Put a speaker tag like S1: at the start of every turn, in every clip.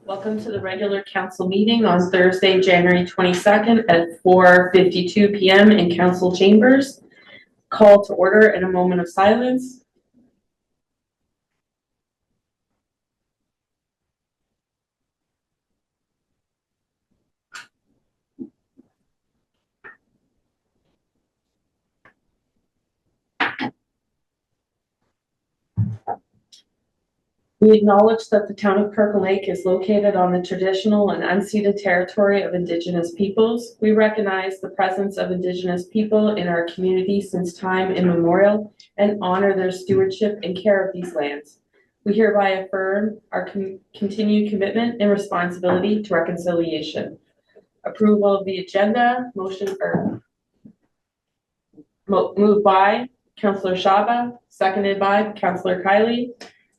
S1: Welcome to the regular council meeting on Thursday, January 22nd at 4:52 p.m. in council chambers. Call to order in a moment of silence. We acknowledge that the town of Kirkland Lake is located on the traditional and unceded territory of Indigenous peoples. We recognize the presence of Indigenous people in our community since time immemorial and honor their stewardship and care of these lands. We hereby affirm our continued commitment and responsibility to reconciliation. Approval of the agenda, moved by Councillor Shaba, seconded by Councillor Kiley.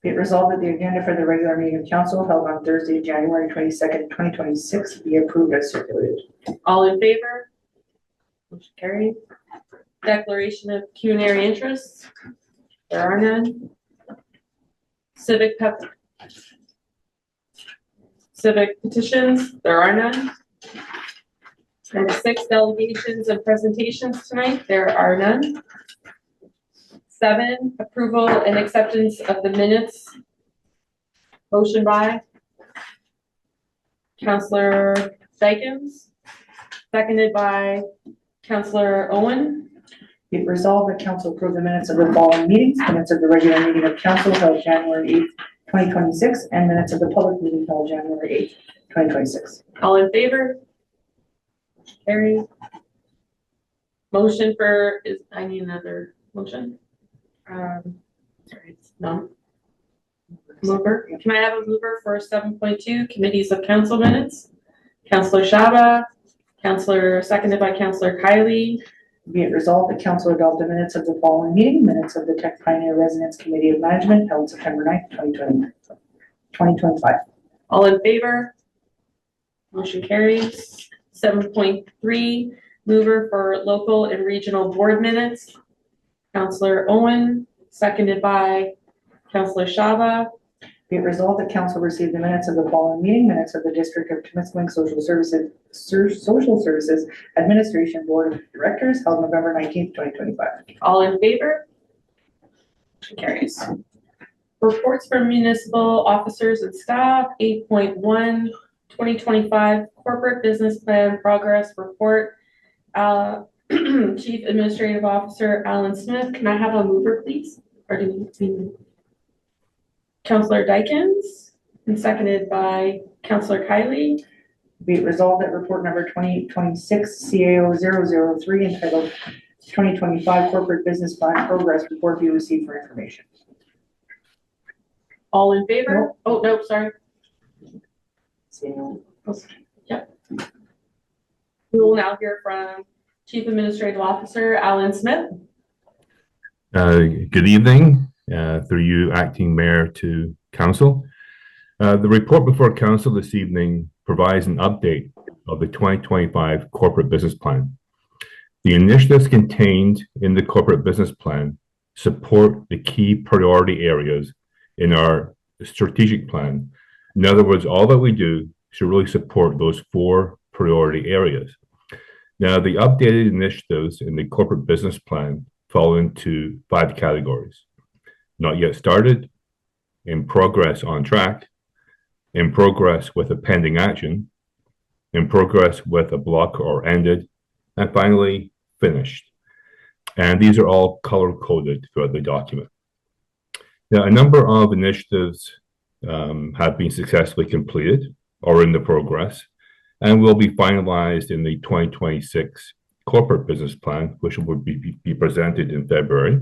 S2: Be it resolved that the agenda for the regular meeting of council held on Thursday, January 22nd, 2026 be approved as circulated.
S1: All in favor? Motion carried. Declaration of pecuniary interests. There are none. Civic petitions. There are none. Number 6, delegations and presentations tonight. There are none. 7, approval and acceptance of the minutes. Motion by Councillor Dykens, seconded by Councillor Owen.
S2: Be it resolved that council approve the minutes of the following meetings: minutes of the regular meeting of council held January 8th, 2026, and minutes of the public meeting held January 8th, 2026.
S1: All in favor? Carried. Motion for I need another motion. Sorry, it's no. Mover. Can I have a mover for 7.2 committees of council minutes? Councillor Shaba, seconded by Councillor Kiley.
S2: Be it resolved that council adopt the minutes of the following meeting: minutes of the Tech Pioneer Residence Committee of Management held September 9th, 2025.
S1: All in favor? Motion carries. 7.3, mover for local and regional board minutes. Councillor Owen, seconded by Councillor Shaba.
S2: Be it resolved that council receive the minutes of the following meeting: minutes of the District of Temiskaming Social Services Administration Board of Directors held November 19th, 2025.
S1: All in favor? Motion carries. Reports from municipal officers and staff. 8.1, 2025 corporate business plan progress report. Chief Administrative Officer Alan Smith. Can I have a mover, please? Or do we Councillor Dykens, and seconded by Councillor Kiley.
S2: Be it resolved that report number 2026 CAO 003 entitled 2025 Corporate Business Plan Progress Report be received for information.
S1: All in favor? No. Oh, no, sorry. Yep. We will now hear from Chief Administrative Officer Alan Smith.
S3: Good evening, through you, Acting Mayor, to Council. The report before Council this evening provides an update of the 2025 Corporate Business Plan. The initiatives contained in the Corporate Business Plan support the key priority areas in our strategic plan. In other words, all that we do should really support those 4 priority areas. Now, the updated initiatives in the Corporate Business Plan fall into 5 categories: not yet started, in progress on track, in progress with a pending action, in progress with a block or ended, and finally, finished. And these are all color-coded throughout the document. Now, a number of initiatives have been successfully completed or in the progress, and will be finalized in the 2026 Corporate Business Plan, which will be presented in February.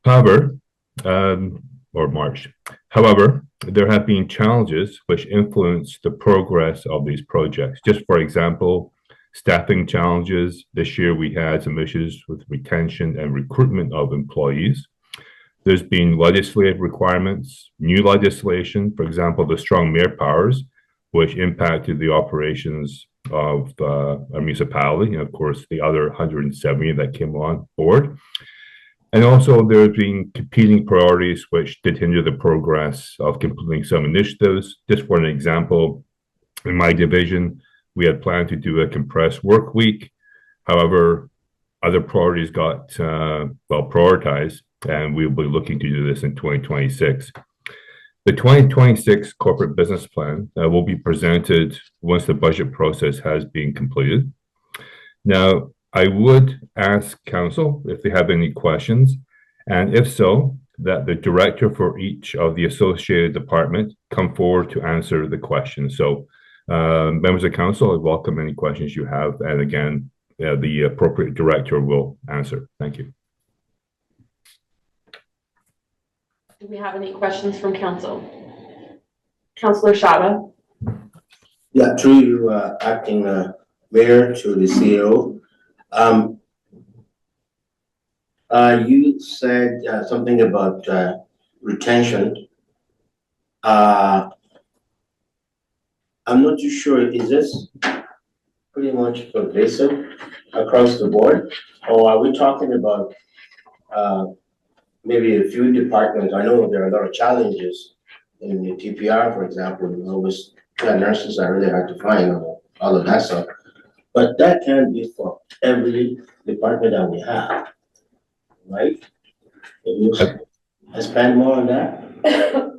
S3: However, or March. However, there have been challenges which influence the progress of these projects. Just for example, staffing challenges. This year we had some issues with retention and recruitment of employees. There's been legislative requirements, new legislation, for example, the strong mayor powers, which impacted the operations of a municipality, and of course the other 170 that came on board. And also there have been competing priorities which did hinder the progress of completing some initiatives. Just for an example, in my division, we had planned to do a compressed work week. However, other priorities got prioritized, and we'll be looking to do this in 2026. The 2026 corporate business plan will be presented once the budget process has been completed. Now, I would ask council if they have any questions, and if so, that the director for each of the associated department come forward to answer the questions. So, members of council, I welcome any questions you have, and again, the appropriate director will answer. Thank you.
S1: Do we have any questions from council? Councillor Shaba?
S4: Yeah, through you, acting mayor to the CEO. You said something about retention. I'm not too sure, is this pretty much pervasive across the board? Or are we talking about maybe a few departments? I know there are a lot of challenges in the TPR, for example. We always got nurses are really hard to find, all of that stuff. But that can be for every department that we have, right? Can you expand more on that?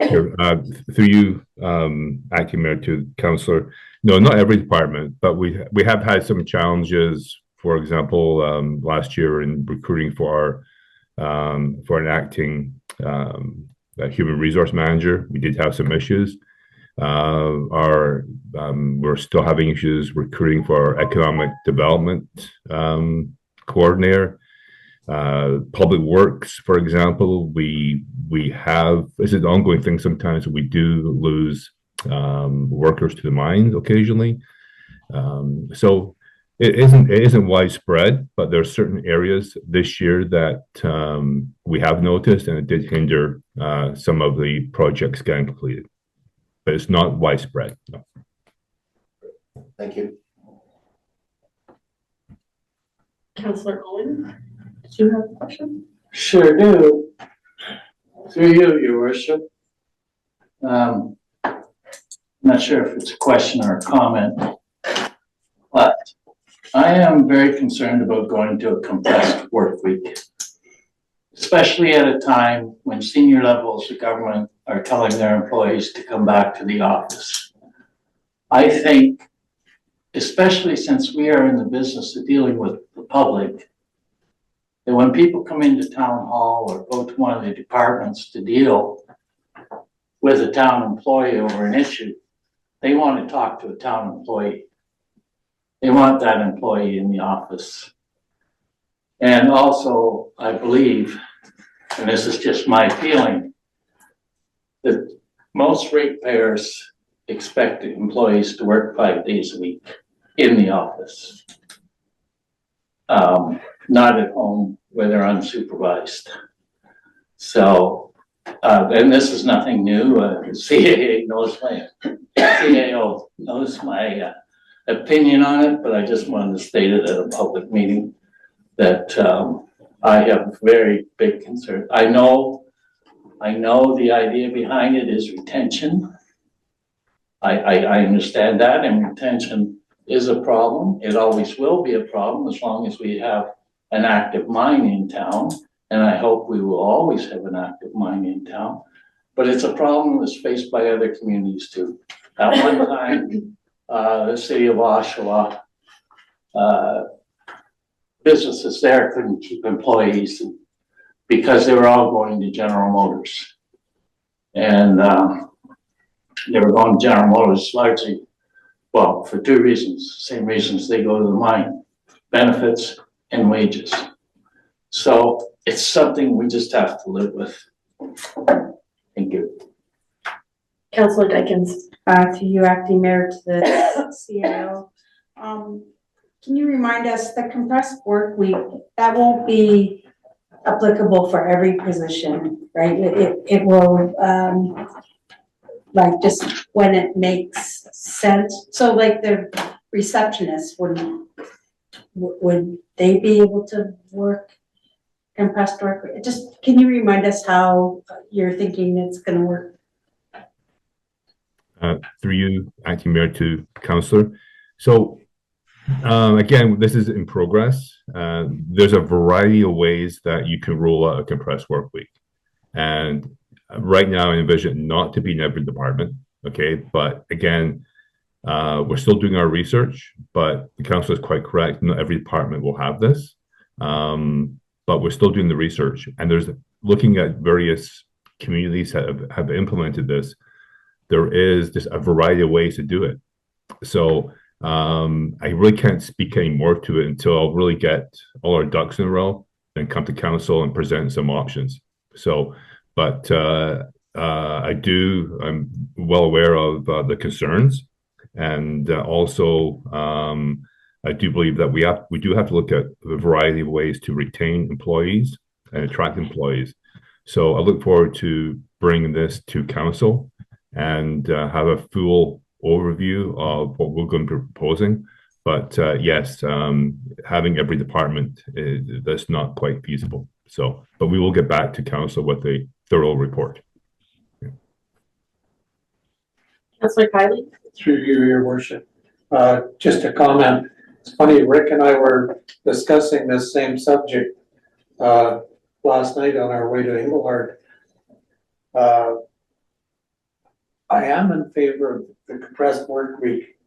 S3: Sure. Through you, acting mayor to councillor. No, not every department, but we have had some challenges. For example, last year in recruiting for an acting human resource manager, we did have some issues. We're still having issues recruiting for our economic development coordinator. Public works, for example, we have, this is an ongoing thing. Sometimes we do lose workers to the mines occasionally. So it isn't widespread, but there are certain areas this year that we have noticed, and it did hinder some of the projects getting completed. But it's not widespread. No.
S4: Thank you.
S1: Councillor Owen, do you have a question?
S5: Sure do. Through you, your worship. Not sure if it's a question or a comment, but I am very concerned about going to a compressed work week, especially at a time when senior levels of government are telling their employees to come back to the office. I think, especially since we are in the business of dealing with the public, that when people come into town hall or go to one of the departments to deal with a town employee over an issue, they want to talk to a town employee. They want that employee in the office. And also, I believe, and this is just my feeling, that most ratepayers expect employees to work 5 days a week in the office. Not at home where they're unsupervised. So, and this is nothing new. CAO knows my opinion on it, but I just wanted to state it at a public meeting that I have very big concern. I know the idea behind it is retention. I understand that, and retention is a problem. It always will be a problem as long as we have an active mine in town, and I hope we will always have an active mine in town. But it's a problem that's faced by other communities too. At one time, the city of Oshawa, businesses there couldn't keep employees because they were all going to General Motors. And they were going to General Motors largely, well, for two reasons, same reasons they go to the mine: benefits and wages. So it's something we just have to live with. Thank you.
S1: Councillor Dykens.
S6: To you, acting mayor, to the CAO. Can you remind us the compressed work week, that won't be applicable for every position, right? It will, like, just when it makes sense. So like the receptionist, would they be able to work compressed work, just, can you remind us how you're thinking it's gonna work?
S3: Through you, acting mayor, to councillor. So again, this is in progress. There's a variety of ways that you can roll out a compressed work week. And right now, I envision it not to be in every department. Okay. But again, we're still doing our research, but the council is quite correct. Not every department will have this. But we're still doing the research. And there's looking at various communities that have implemented this. There is just a variety of ways to do it. So I really can't speak any more to it until I'll really get all our ducks in a row, then come to council and present some options. So, but I'm well aware of the concerns, and also I do believe that we do have to look at a variety of ways to retain employees and attract employees. So I look forward to bringing this to council and have a full overview of what we're going to be proposing. But yes, having every department, that's not quite feasible. So, but we will get back to council with a thorough report.
S1: Councillor Kylie?
S7: Through you, your worship. Just a comment. It's funny, Rick and I were discussing this same subject last night on our way to Engelhard. I am in favor of the compressed work week,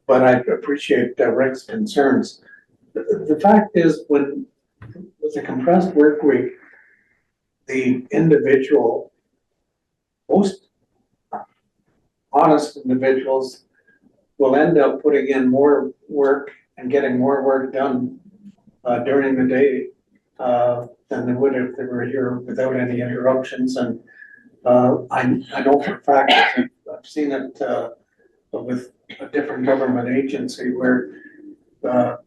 S7: but I appreciate Rick's concerns. The fact is, with the compressed work week, the individual, most honest individuals will end up putting in more work and getting more work done during the day than they would if they were here without any interruptions. And I know for a fact, I've seen it with a different government agency where the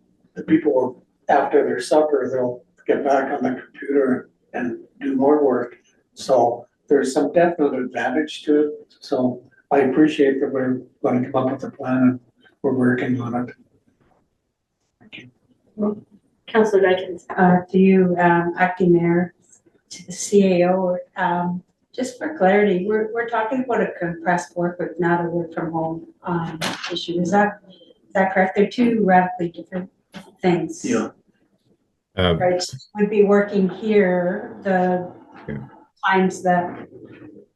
S7: people, after their supper, they'll get back on the computer and do more work. So there's some definite advantage to it. So I appreciate that we're going to come up with a plan and we're working on it. Thank you.
S1: Councillor Dykens?
S6: To you, acting mayor, to the CAO, just for clarity, we're talking about a compressed work week, not a work from home issue. Is that correct? They're two radically different things.
S7: Yeah.
S6: Right, we'd be working here the times that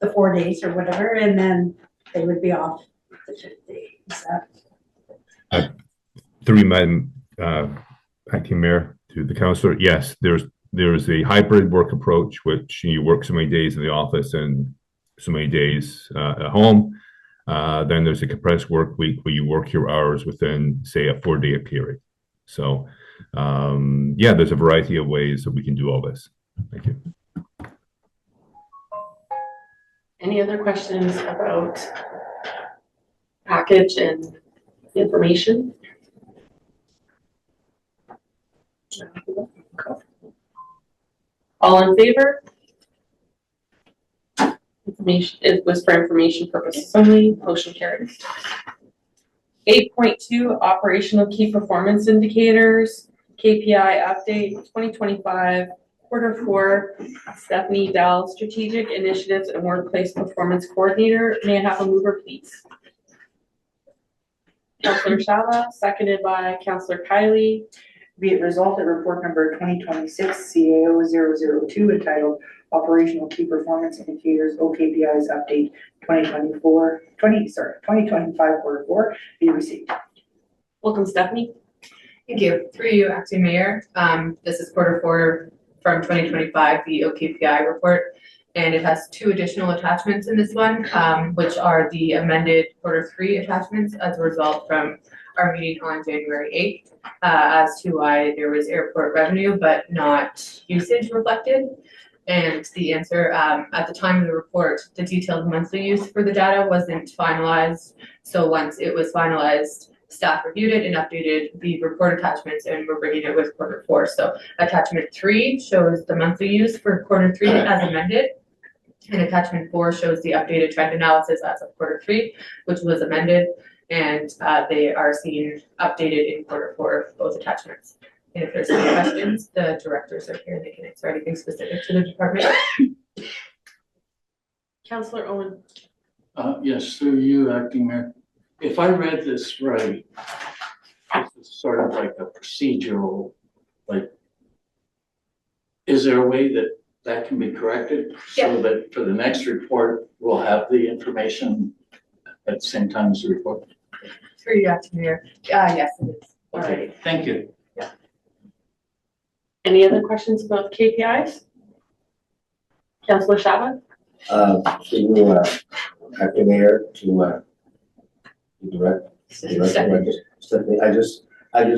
S6: the 4 days or whatever, and then they would be off the 5th day. Is that?
S3: Through Madam acting mayor, to the councillor, yes, there's a hybrid work approach, which you work so many days in the office and so many days at home. Then there's a compressed work week where you work your hours within, say, a 4-day period. So yeah, there's a variety of ways that we can do all this. Thank you.
S1: Any other questions about package and information? All in favor? Information, it was for information purposes only, motion carries. 8.2, operational key performance indicators, KPI update 2025, Q4, Stephanie Dell, Strategic Initiatives and Workplace Performance Coordinator. May I have a mover, please? Councillor Shala, seconded by Councillor Kylie.
S2: Be it resolved that report number 2026 CAO 002 entitled Operational Key Performance Indicators OKPIs Update 2025 Q4 be received.
S1: Welcome, Stephanie.
S8: Thank you. Through you, acting mayor. This is Q4 from 2025, the OKPI report, and it has 2 additional attachments in this one, which are the amended Q3 attachments as a result from our meeting on January 8th, as to why there was airport revenue but not usage reflected. And the answer, at the time of the report, the detailed monthly use for the data wasn't finalized. So once it was finalized, staff reviewed it and updated the report attachments, and we're bringing it with Q4. So attachment 3 shows the monthly use for Q3 as amended, and attachment 4 shows the updated trend analysis as of Q3, which was amended, and they are seen updated in Q4, both attachments. And if there's any questions, the directors are here, they can answer anything specific to the department.
S1: Counselor Owen.
S5: Yes, through you, Acting Mayor. If I read this right, this is sort of like a procedural, like, is there a way that that can be corrected? So that for the next report, we'll have the information at the same time as the report?
S8: Through you, Acting Mayor. Yes, it is. All right.
S5: Okay, thank you.
S1: Any other questions about KPIs? Counselor Shabbat?
S4: To you, Acting Mayor, to direct, Stephanie, I just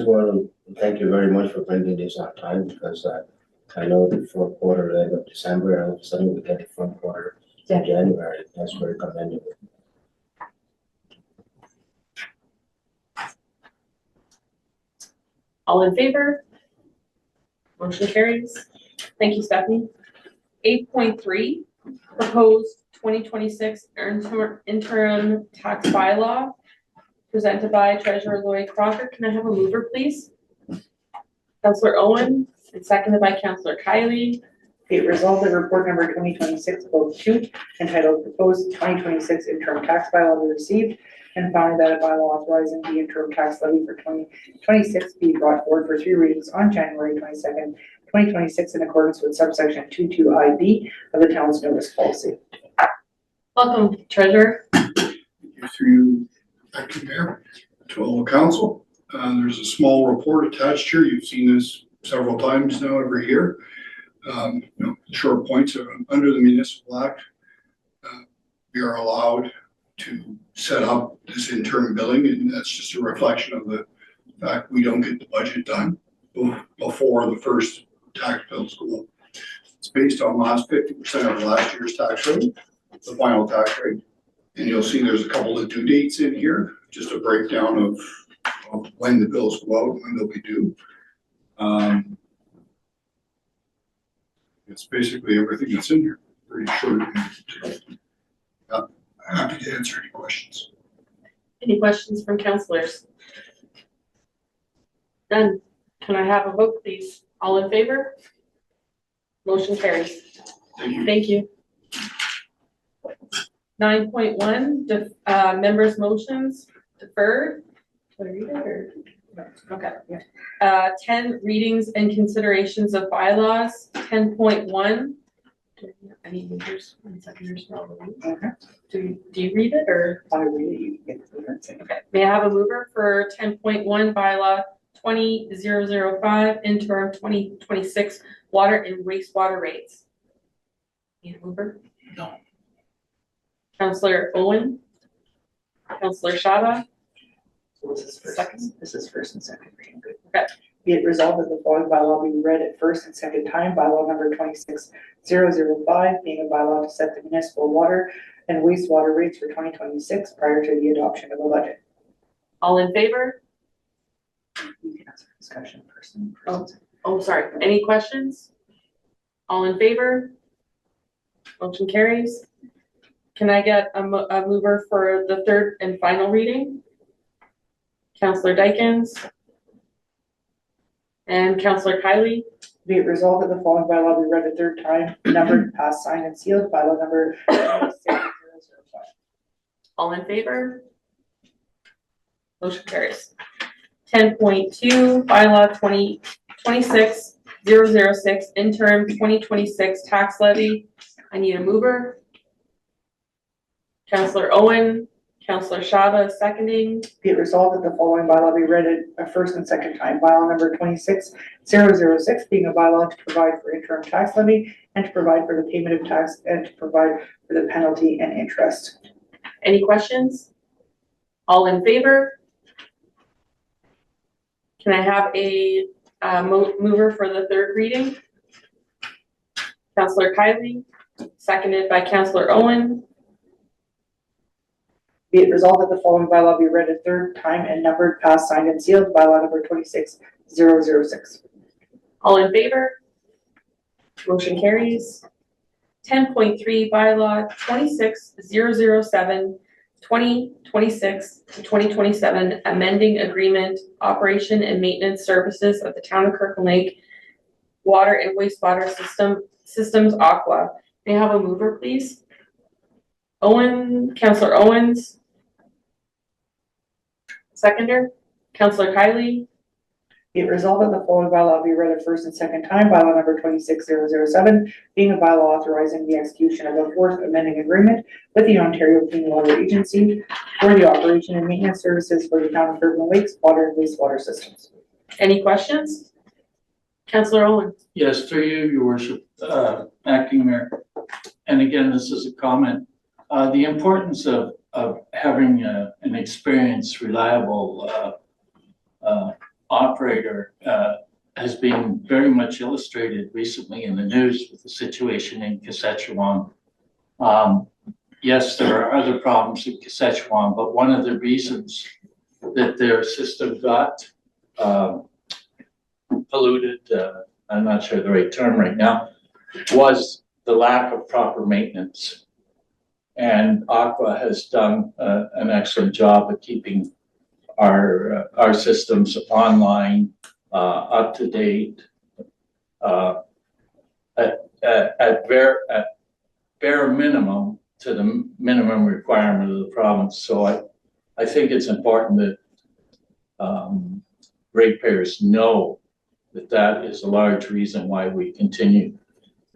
S4: want to thank you very much for bringing this on time, because I know the fourth quarter, end of December, and all of a sudden we get the front quarter in January. That's very commendable.
S1: All in favor? Motion carries. Thank you, Stephanie. 8.3, proposed 2026 interim tax bylaw, presented by Treasurer Lloyd Crocker. Can I have a mover, please? Counselor Owen, and seconded by Counselor Kylie.
S2: Be it resolved that report number 2026-02, entitled Proposed 2026 Interim Tax Bylaw, be received, and found that a bylaw authorizing the interim tax levy for 2026 be brought forward for 3 readings on January 22nd, 2026, in accordance with subsection 22IB of the town's notice policy.
S1: Welcome, Treasurer.
S9: Through Acting Mayor, to all the council. There's a small report attached here. You've seen this several times now every year. Short points are under the Municipal Act. We are allowed to set up this interim billing, and that's just a reflection of the fact we don't get the budget done before the first tax bills go up. It's based on last 50% of last year's tax rate, the final tax rate. And you'll see there's a couple of due dates in here, just a breakdown of when the bills go out, when they'll be due. It's basically everything that's in here, pretty short. Happy to answer any questions.
S1: Any questions from councilors? None. Can I have a vote, please? All in favor? Motion carries.
S9: Thank you.
S1: Thank you. 9.1, members' motions deferred. Should I read it or? Okay. 10, readings and considerations of bylaws. 10.1. I need movers and seconders for all of these.
S2: Okay.
S1: Do you read it or?
S2: I read it, you can get it.
S1: Okay. May I have a mover for 10.1 bylaw 20005 interim 2026 water and wastewater rates? Need a mover?
S5: No.
S1: Counselor Owen? Counselor Shaba?
S2: So this is first,
S1: Second.
S2: this is first and second reading. Good.
S1: Okay.
S2: Be it resolved that the following bylaw be read at first and second time, bylaw number 26005, being a bylaw to set the municipal water and wastewater rates for 2026 prior to the adoption of a budget.
S1: All in favor?
S2: You can ask for discussion first.
S1: Oh, sorry. Any questions? All in favor? Motion carries. Can I get a mover for the third and final reading? Counselor Dykens? And Counselor Kylie?
S2: Be it resolved that the following bylaw be read a third time, numbered, passed, signed, and sealed, bylaw number 26005.
S1: All in favor? Motion carries. 10.2, bylaw 26006, interim 2026 tax levy. I need a mover. Counselor Owen, Counselor Shaba seconding.
S2: Be it resolved that the following bylaw be read a first and second time, bylaw number 26006, being a bylaw to provide for interim tax levy and to provide for the payment of tax and to provide for the penalty and interest.
S1: Any questions? All in favor? Can I have a mover for the third reading? Counselor Kylie, seconded by Counselor Owen.
S2: Be it resolved that the following bylaw be read a third time and numbered, passed, signed, and sealed, bylaw number 26006.
S1: All in favor? Motion carries. 10.3 bylaw 26007, 2026 to 2027, amending agreement, operation and maintenance services of the town of Kirkland Lake Water and Wastewater Systems Aqua. May I have a mover, please? Councillor Owens. Seconder, Councillor Kylie.
S2: Be it resolved that the following bylaw be read a first and second time, bylaw number 26007, being a bylaw authorizing the execution of a fourth amending agreement with the Ontario Clean Water Agency for the operation and maintenance services for the town of Kirkland Lakes water and wastewater systems.
S1: Any questions? Councillor Owens.
S5: Yes, through you, your worship, acting mayor. And again, this is a comment. The importance of having an experienced, reliable operator has been very much illustrated recently in the news with the situation in Saskatchewan. Yes, there are other problems in Saskatchewan, but one of the reasons that their system got polluted, I'm not sure the right term right now, was the lack of proper maintenance. And Aqua has done an excellent job of keeping our systems online, up to date, at bare minimum to the minimum requirement of the province. So I think it's important that ratepayers know that that is a large reason why we continue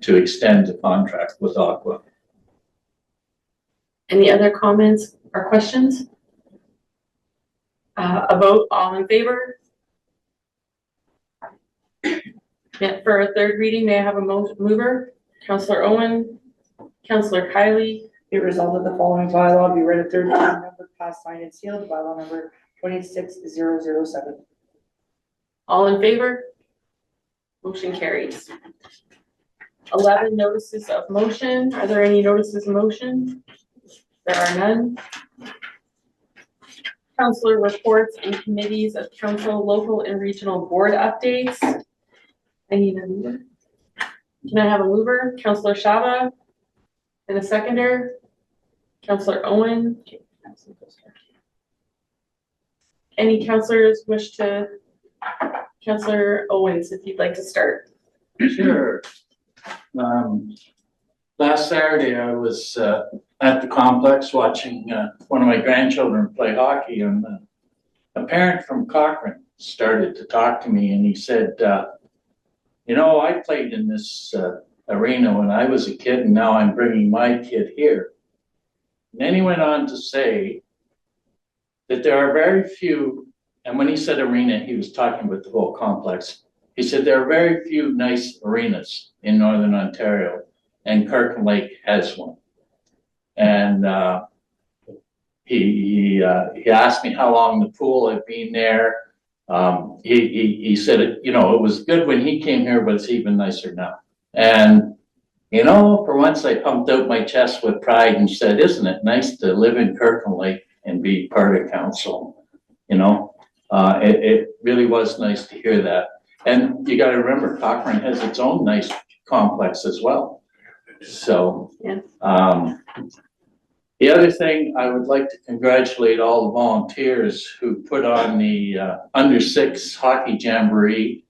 S5: to extend the contract with Aqua.
S1: Any other comments or questions? A vote, all in favor? For a third reading, may I have a mover? Councillor Owen, Councillor Kylie.
S2: Be it resolved that the following bylaw be read a third time, numbered, passed, signed, and sealed, bylaw number 26007.
S1: All in favor? Motion carries. 11 notices of motion. Are there any notices of motion? There are none. Councillor reports and committees of council, local and regional board updates. I need a mover. Can I have a mover? Councillor Shaba. And a seconder? Councillor Owen. Any councillors wish to? Councillor Owens, if you'd like to start.
S5: Sure. Last Saturday, I was at the complex watching one of my grandchildren play hockey, and a parent from Cochrane started to talk to me, and he said, you know, I played in this arena when I was a kid, and now I'm bringing my kid here. And then he went on to say that there are very few, and when he said arena, he was talking about the whole complex. He said there are very few nice arenas in Northern Ontario, and Kirkland Lake has one. And he asked me how long the pool had been there. He said, you know, it was good when he came here, but it's even nicer now. And, you know, for once I pumped out my chest with pride and said, isn't it nice to live in Kirkland Lake and be part of council? You know, it really was nice to hear that. And you got to remember, Cochrane has its own nice complex as well. So,
S1: Yeah.
S5: The other thing, I would like to congratulate all the volunteers who put on the under 6 hockey jamboree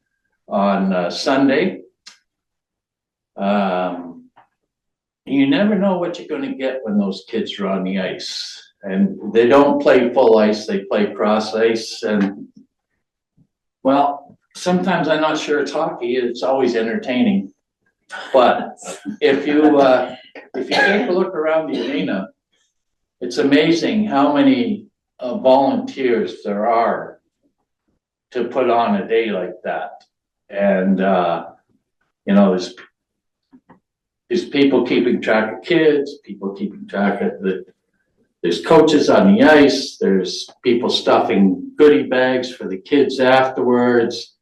S5: on Sunday. You never know what you're going to get when those kids are on the ice. And they don't play full ice, they play cross ice. And, well, sometimes I'm not sure it's hockey, it's always entertaining. But if you take a look around the arena, it's amazing how many volunteers there are to put on a day like that. And, you know, there's people keeping track of kids, people keeping track of there's coaches on the ice, there's people stuffing goodie bags for the kids afterwards.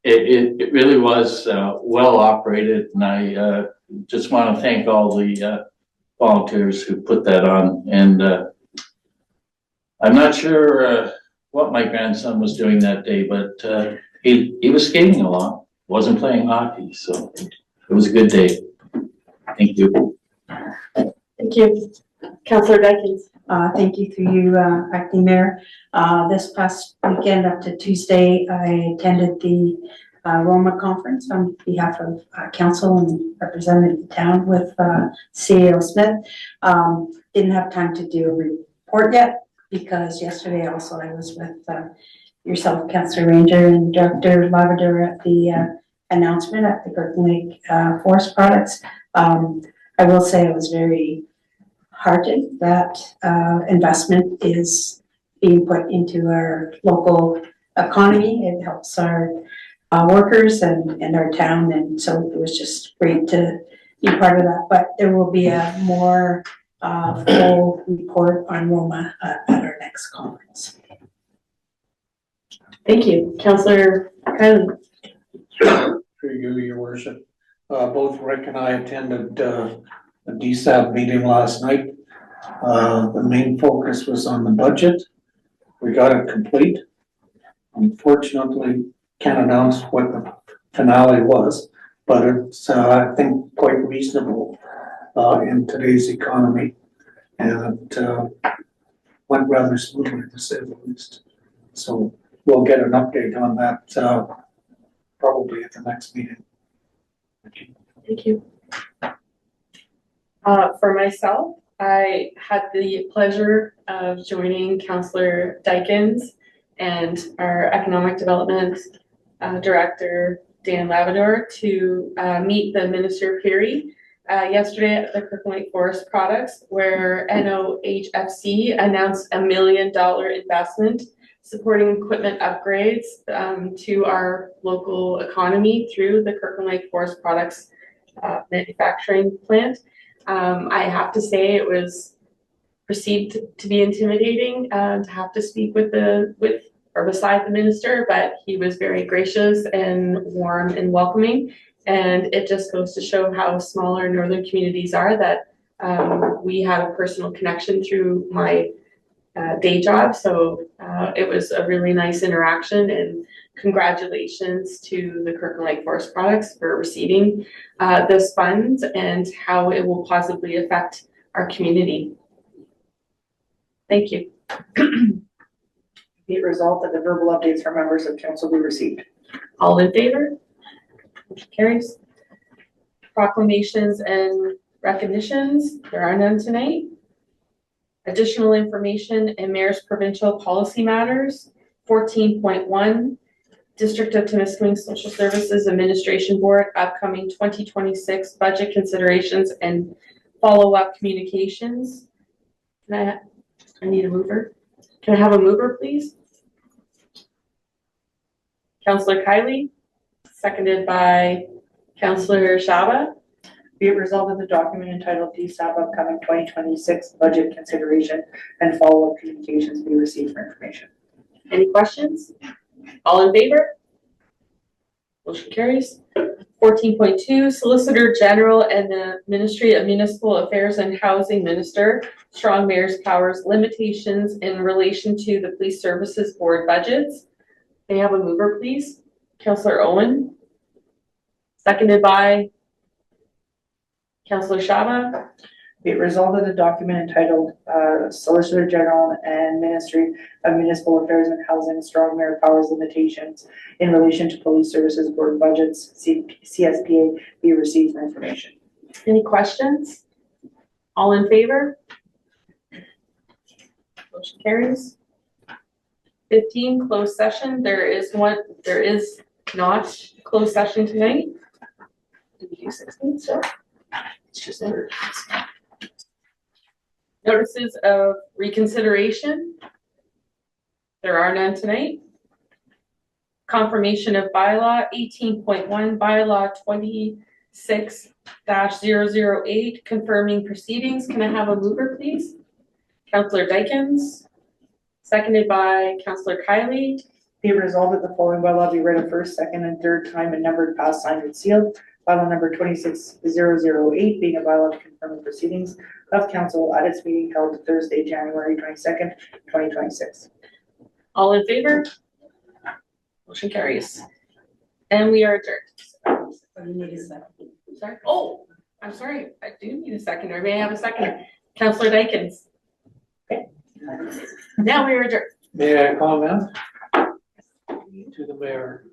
S5: It really was well operated, and I just want to thank all the volunteers who put that on. And I'm not sure what my grandson was doing that day, but he was skating along, wasn't playing hockey, so it was a good day. Thank you.
S1: Thank you. Counselor Dykens.
S6: Thank you through you, Acting Mayor. This past weekend up to Tuesday, I attended the Roma conference on behalf of council and represented the town with CAO Smith. Didn't have time to do a report yet because yesterday also I was with yourself, Councillor Ranger, and Director Lavender at the announcement at the Kirkland Lake Forest Products. I will say I was very heartened that investment is being put into our local economy. It helps our workers and our town, and so it was just great to be part of that. But there will be a more full report on Roma at our next conference.
S1: Thank you. Counselor Kylie.
S7: Through you, your worship. Both Rick and I attended a DSAB meeting last night. The main focus was on the budget. We got it complete. Unfortunately, can't announce what the finale was, but it's, I think, quite reasonable in today's economy. And it went rather smoothly, to say the least. So we'll get an update on that probably at the next meeting.
S1: Thank you. For myself, I had the pleasure of joining Counselor Dykens and our Economic Development Director, Dan Lavador, to meet the Minister Peary yesterday at the Kirkland Lake Forest Products, where NOHFC announced $1 million investment supporting equipment upgrades to our local economy through the Kirkland Lake Forest Products manufacturing plant. I have to say it was perceived to be intimidating to have to speak with or beside the minister, but he was very gracious and warm and welcoming. And it just goes to show how small our northern communities are, that we had a personal connection through my day job. So it was a really nice interaction, and congratulations to the Kirkland Lake Forest Products for receiving this fund and how it will positively affect our community. Thank you.
S2: Be it resolved that the verbal updates from members of council be received.
S1: All in favor? Motion carries. Proclamations and recognitions. There are none tonight. Additional information in Mayor's Provincial Policy Matters. 14.1, District of Timiskaming Social Services Administration Board, upcoming 2026 budget considerations and follow-up communications. I need a mover. Can I have a mover, please? Counselor Kylie, seconded by Counselor Shaba.
S2: Be it resolved that the document entitled DSAB upcoming 2026 budget consideration and follow-up communications be received for information.
S1: Any questions? All in favor? Motion carries. 14.2, Solicitor General and the Ministry of Municipal Affairs and Housing Minister, strong mayor's powers limitations in relation to the Police Services Board budgets. May I have a mover, please? Councillor Owen. Seconded by Councillor Shaba.
S2: Be it resolved that the document entitled Solicitor General and Ministry of Municipal Affairs and Housing strong mayor powers limitations in relation to Police Services Board budgets, CSPA, be received for information.
S1: Any questions? All in favor? Motion carries. 15, closed session. There is not closed session tonight. Did we do 16 still? It's just notices of reconsideration. There are none tonight. Confirmation of bylaw 18.1, bylaw 26-008, confirming proceedings. Can I have a mover, please? Councillor Dykens, seconded by Councillor Kylie.
S2: Be it resolved that the following bylaw be read a first, second, and third time and numbered, passed, signed, and sealed. Bylaw number 26-008 being a bylaw to confirm the proceedings of council at its meeting held Thursday, January 22nd, 2026.
S1: All in favor? Motion carries. And we are adjourned.
S6: You need a second.
S1: Sorry. Oh, I'm sorry. I do need a seconder. May I have a seconder? Counselor Dykens. Okay. Now we are adjourned.
S7: May I comment? To the mayor,